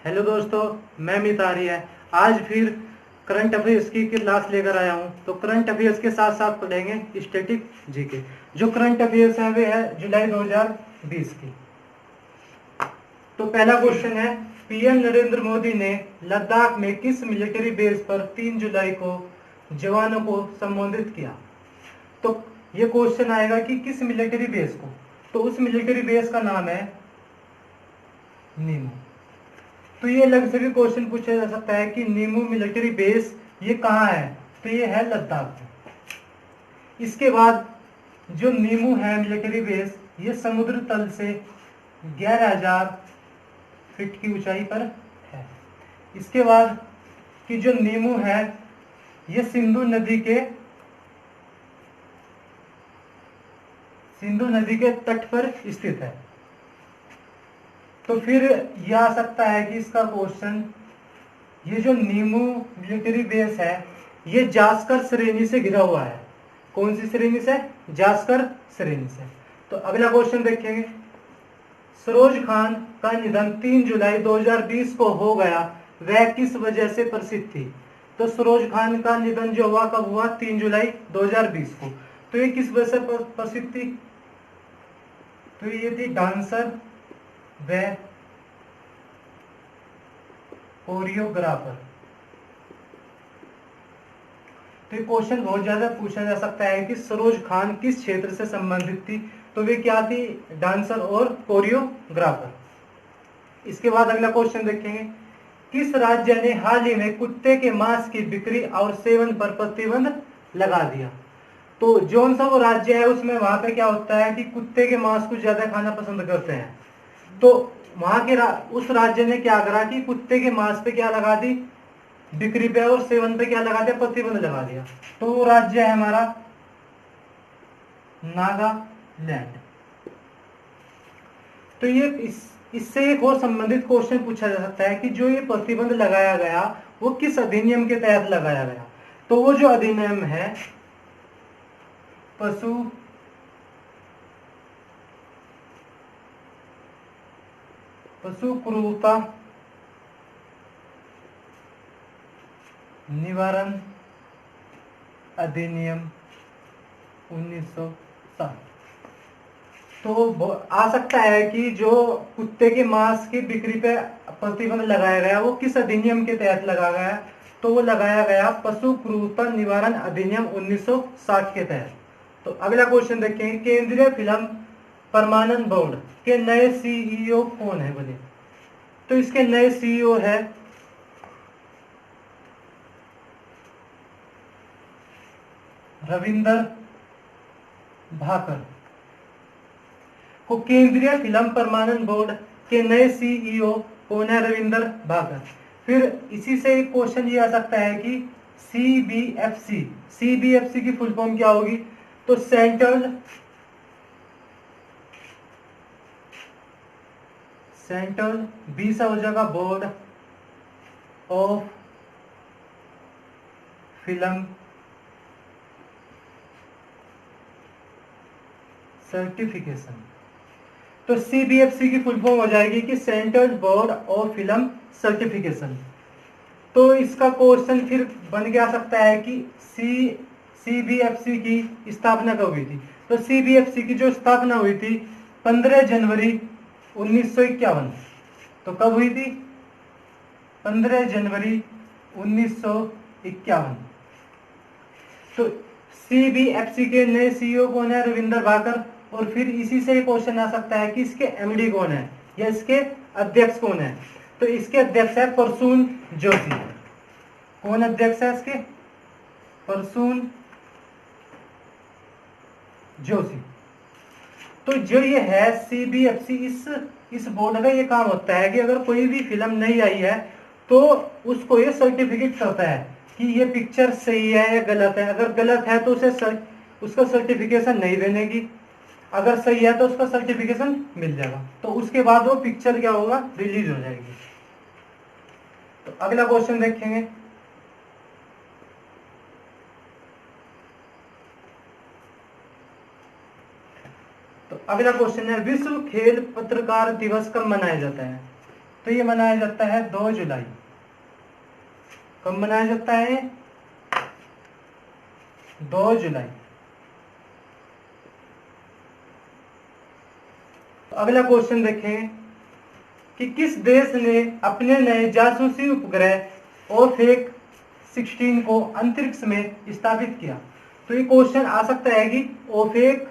Hello दोस्तों, मैं मितारी है। आज फिर करंट अफेयर्स की क्लास लेकर आया हूँ। तो करंट अफेयर्स के साथ साथ पढ़ेंगे स्टैटिक जीके। जो करंट अफेयर्स है वे है जुलाई 2020 की। तो पहला क्वेश्चन है, पीएम नरेंद्र मोदी ने लद्दाख में किस मिलिट्री बेस पर 3 जुलाई को जवानों को संबोधित किया? तो ये क्वेश्चन आएगा कि किस मिलिट्री बेस को। तो उस मिलिट्री बेस का नाम है नीमू। तो ये अलग से भी क्वेश्चन पूछा जा सकता है कि नीमू मिलिट्री बेस ये कहाँ है? तो ये है लद्दाख में। इसके बाद जो नीमू है मिलिट्री बेस, ये समुद्र तल से 11,000 फीट की ऊंचाई पर है। इसके बाद कि जो नीमू है ये सिंधु नदी के तट पर स्थित है। तो फिर यह आ सकता है कि इसका क्वेश्चन, ये जो नीमू मिलिट्री बेस है ये जास्कर श्रेणी से घिरा हुआ है। कौन सी श्रेणी से? जास्कर श्रेणी से। तो अगला क्वेश्चन देखेंगे, सरोज खान का निधन 3 जुलाई 2020 को हो गया, वह किस वजह से प्रसिद्ध थी? तो सरोज खान का निधन जो हुआ कब हुआ? 3 जुलाई 2020 को। तो ये किस वजह से प्रसिद्ध थी? तो ये थी डांसर व कोरियोग्राफर। तो ये क्वेश्चन बहुत ज्यादा पूछा जा सकता है कि सरोज खान किस क्षेत्र से संबंधित थी? तो वे क्या थी? डांसर और कोरियोग्राफर। इसके बाद अगला क्वेश्चन देखेंगे, किस राज्य ने हाल ही में कुत्ते के मांस की बिक्री और सेवन पर प्रतिबंध लगा दिया? तो जौन सा वो राज्य है उसमें वहां पे क्या होता है कि कुत्ते के मांस को ज्यादा खाना पसंद करते हैं। तो वहां के उस राज्य ने क्या करा कि कुत्ते के मांस पे क्या लगा दी? बिक्री पे और सेवन पे क्या लगा दिया? प्रतिबंध लगा दिया। तो वो राज्य है हमारा नागालैंड। तो ये इससे एक और संबंधित क्वेश्चन पूछा जा सकता है कि जो ये प्रतिबंध लगाया गया वो किस अधिनियम के तहत लगाया गया? तो वो जो अधिनियम है पशु क्रूरता निवारण अधिनियम 1960। तो आ सकता है कि जो कुत्ते के मांस की बिक्री पे प्रतिबंध लगाया गया वो किस अधिनियम के तहत लगाया गया? तो वो लगाया गया पशु क्रूरता निवारण अधिनियम 1960 के तहत। तो अगला क्वेश्चन देखेंगे, केंद्रीय फिल्म प्रमाणन बोर्ड के नए सीईओ कौन है बोले? तो इसके नए सीईओ है रविंदर भाकर। को केंद्रीय फिल्म प्रमाणन बोर्ड के नए सीईओ कौन है? रविंदर भाकर। फिर इसी से एक क्वेश्चन ये आ सकता है कि सीबीएफसी की फुल फॉर्म क्या होगी? तो सेंट्रल बी सा हो जाएगा बोर्ड ऑफ फिल्म सर्टिफिकेशन। तो सीबीएफसी की फुल फॉर्म हो जाएगी कि central board of film certification. तो इसका क्वेश्चन फिर बन के आ सकता है कि सीबीएफसी की स्थापना कब हुई थी? तो सीबीएफसी की जो स्थापना हुई थी 15 जनवरी 1951। तो कब हुई थी? 15 जनवरी 1951। तो सीबीएफसी के नए सीईओ कौन है? रविंदर भाकर। और फिर इसी से क्वेश्चन आ सकता है कि इसके एमडी कौन है या इसके अध्यक्ष कौन है? तो इसके अध्यक्ष है प्रसून जोशी। कौन अध्यक्ष है इसके? प्रसून जोशी। तो जो ये है सीबीएफसी, इस बोर्ड का ये काम होता है कि अगर कोई भी फिल्म नहीं आई है तो उसको ये सर्टिफिकेट करता है कि ये पिक्चर सही है या गलत है। अगर गलत है तो उसका सर्टिफिकेशन नहीं देने की, अगर सही है तो उसका सर्टिफिकेशन मिल जाएगा। तो उसके बाद वो पिक्चर क्या होगा? रिलीज हो जाएगी। तो अगला क्वेश्चन देखेंगे, तो अगला क्वेश्चन है, विश्व खेल पत्रकार दिवस कब मनाया जाता है? तो ये मनाया जाता है 2 जुलाई। कब मनाया जाता है? 2 जुलाई। अगला क्वेश्चन देखें कि किस देश ने अपने नए जासूसी उपग्रह ओफेक 16 को अंतरिक्ष में स्थापित किया। तो ये क्वेश्चन आ सकता है कि ओफेक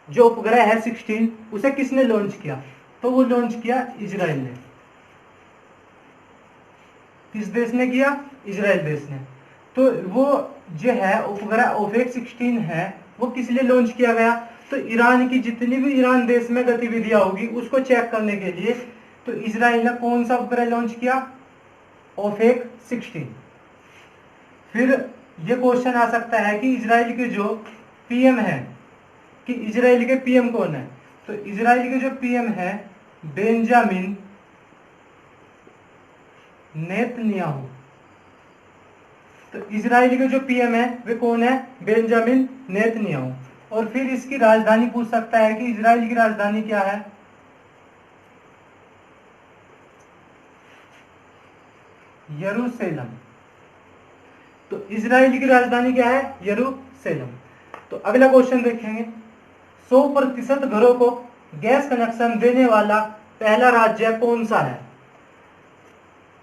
जो उपग्रह है 16 उसे किसने लॉन्च किया? तो वो लॉन्च किया इजराइल ने। किस देश ने किया? इजराइल देश ने। तो वो जो है उपग्रह ओफेक 16 है वो किस लिए लॉन्च किया गया? तो ईरान की जितनी भी ईरान देश में गतिविधियां होगी उसको चेक करने के लिए तो इजराइल ने कौन सा उपग्रह लॉन्च किया? ओफेक 16। फिर ये क्वेश्चन आ सकता है कि इजराइल के जो पीएम है कि इजराइल के पीएम कौन है? तो इजराइल के जो पीएम है बेंजामिन नेतन्याहू। तो इजराइल के जो पीएम है वे कौन है? Benjamin Netanyahu. और फिर इसकी राजधानी पूछ सकता है कि इजराइल की राजधानी क्या है? यरूशलेम। तो इजराइल की राजधानी क्या है? यरूशलेम। तो अगला क्वेश्चन देखेंगे 100% घरों को गैस कनेक्शन देने वाला पहला राज्य कौन सा है?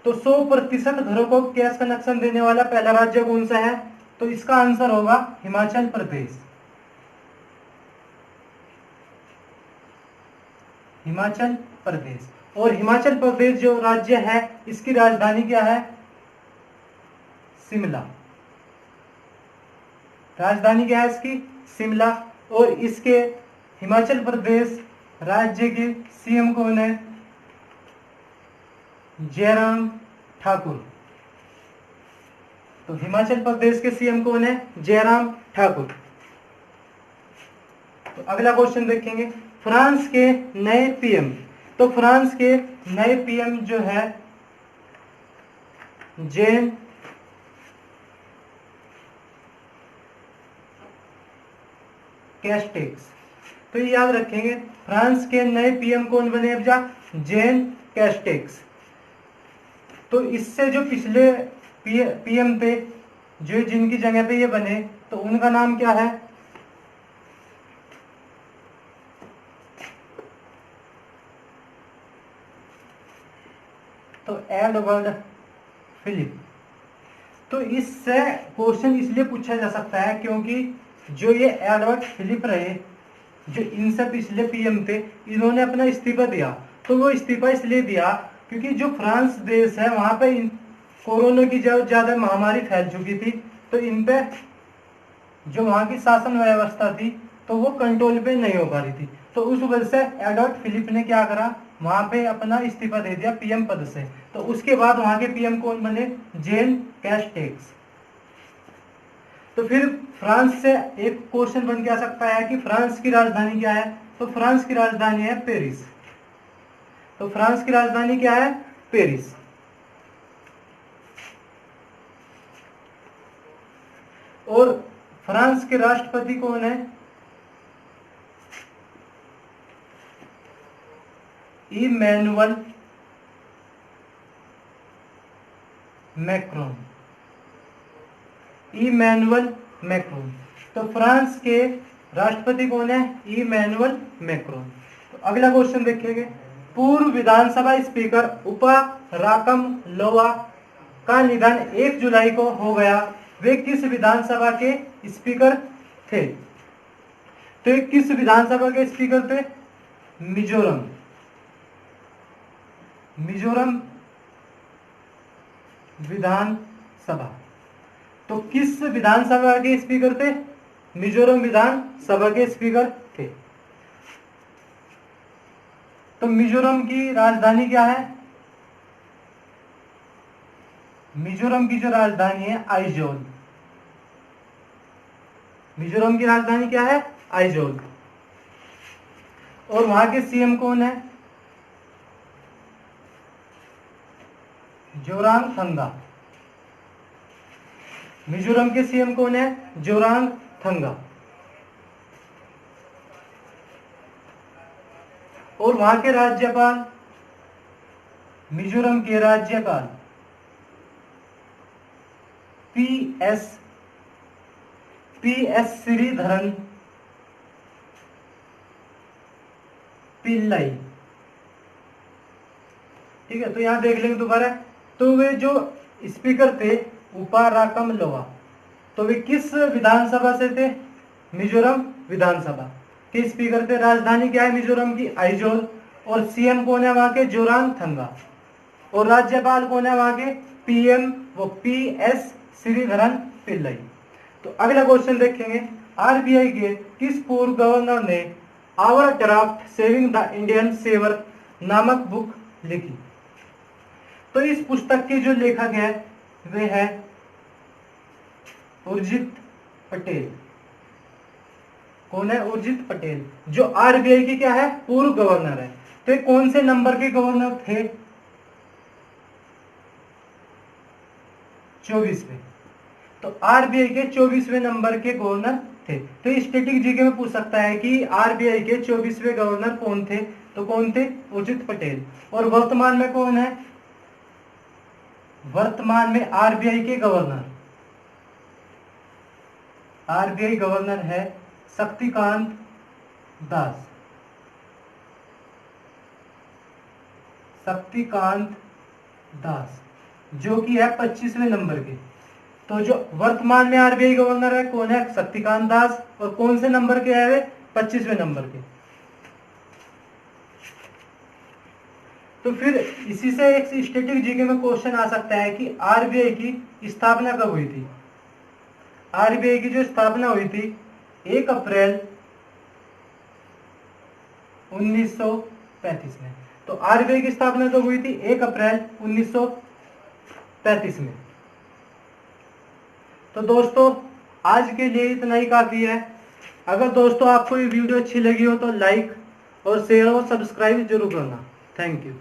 तो 100% घरों को गैस कनेक्शन देने वाला पहला राज्य कौन सा है? तो इसका आंसर होगा हिमाचल प्रदेश। हिमाचल प्रदेश। और हिमाचल प्रदेश जो राज्य है इसकी राजधानी क्या है? शिमला। राजधानी क्या है इसकी? शिमला। और इसके हिमाचल प्रदेश राज्य के सीएम कौन है? जयराम ठाकुर। तो हिमाचल प्रदेश के सीएम कौन है? जयराम ठाकुर। तो अगला क्वेश्चन देखेंगे फ्रांस के नए पीएम। तो फ्रांस के नए पीएम जो है जेन कैस्टेक्स। तो ये याद रखेंगे फ्रांस के नए पीएम कौन बने? अब जा जेन कैस्टेक्स। तो इससे जो पिछले पीएम थे जो जिनकी जगह पे ये बने तो उनका नाम क्या है? तो एडवर्ड फिलिप। तो इससे क्वेश्चन इसलिए पूछा जा सकता है क्योंकि जो ये एडवर्ड फिलिप रहे जो इनसे पिछले पीएम थे इन्होंने अपना इस्तीफा दिया। तो वो इस्तीफा इसलिए दिया क्योंकि जो फ्रांस देश है वहां पे कोरोना की ज्यादा महामारी फैल चुकी थी। तो इन पे जो वहां की शासन व्यवस्था थी तो वो कंट्रोल पे नहीं हो पा रही थी। तो उस वजह से एडवर्ड फिलिप ने क्या करा? वहां पे अपना इस्तीफा दे दिया पीएम पद से। तो उसके बाद वहां के पीएम कौन बने? जेन कैस्टेक्स। तो फिर फ्रांस से एक क्वेश्चन बन के आ सकता है कि फ्रांस की राजधानी क्या है? तो फ्रांस की राजधानी है पेरिस। तो फ्रांस की राजधानी क्या है? पेरिस। और फ्रांस के राष्ट्रपति कौन है? Emmanuel Macron. Emmanuel Macron. तो फ्रांस के राष्ट्रपति कौन है? Emmanuel Macron. तो अगला क्वेश्चन देखेंगे पूर्व विधानसभा स्पीकर उपा राकम लोवा का निधन 1 जुलाई को हो गया। वे किस विधानसभा के स्पीकर थे? तो ये किस विधानसभा के स्पीकर थे? मिजोरम। मिजोरम विधानसभा। तो किस विधानसभा के स्पीकर थे? मिजोरम विधानसभा के स्पीकर थे। तो मिजोरम की राजधानी क्या है? मिजोरम की जो राजधानी है आइजोल। मिजोरम की राजधानी क्या है? आइजोल। और वहां के सीएम कौन है? जोरामथंगा। मिजोरम के सीएम कौन है? जोरामथंगा। और वहां के राज्यपाल मिजोरम के राज्यपाल पीएस श्रीधरन पिल्लाई। ठीक है, तो यहां देख लेंगे दोबारा। तो वे जो स्पीकर थे उपाराकम लोआ, तो वे किस विधानसभा से थे? मिजोरम विधानसभा के स्पीकर थे। राजधानी क्या है मिजोरम की? आइजोल। और सीएम कौन है वहां के? जोरामथंगा। और राज्यपाल कौन है वहां के? पीएम, वो पीएस श्रीधरन पिल्लाई। तो अगला क्वेश्चन देखेंगे, आरबीआई के किस पूर्व गवर्नर ने our draft saving the Indian saver नामक बुक लिखी? तो इस पुस्तक के जो लेखक है वे है उर्जित पटेल। कौन है? उर्जित पटेल, जो आरबीआई के क्या है? पूर्व गवर्नर है। तो ये कौन से नंबर के गवर्नर थे? 24वें। तो आरबीआई के 24वें नंबर के गवर्नर थे। तो स्टैटिक जीके में पूछ सकता है कि आरबीआई के 24वें गवर्नर कौन थे? तो कौन थे? उर्जित पटेल। और वर्तमान में कौन है? वर्तमान में आरबीआई के गवर्नर, आरबीआई गवर्नर है शक्तिकांत दास। शक्तिकांत दास जो कि है 25वें नंबर के। तो जो वर्तमान में आरबीआई गवर्नर है कौन है? शक्तिकांत दास। और कौन से नंबर के है वे? 25वें नंबर के। तो फिर इसी से एक स्टैटिक जीके में क्वेश्चन आ सकता है कि आरबीआई की स्थापना कब हुई थी? आरबीआई की जो स्थापना हुई थी 1 अप्रैल 1935 में। तो आरबीआई की स्थापना कब हुई थी? 1 अप्रैल 1935 में। तो दोस्तों आज के लिए इतना ही काफी है। अगर दोस्तों आपको ये वीडियो अच्छी लगी हो तो लाइक और शेयर और सब्सक्राइब जरूर करना। Thank you.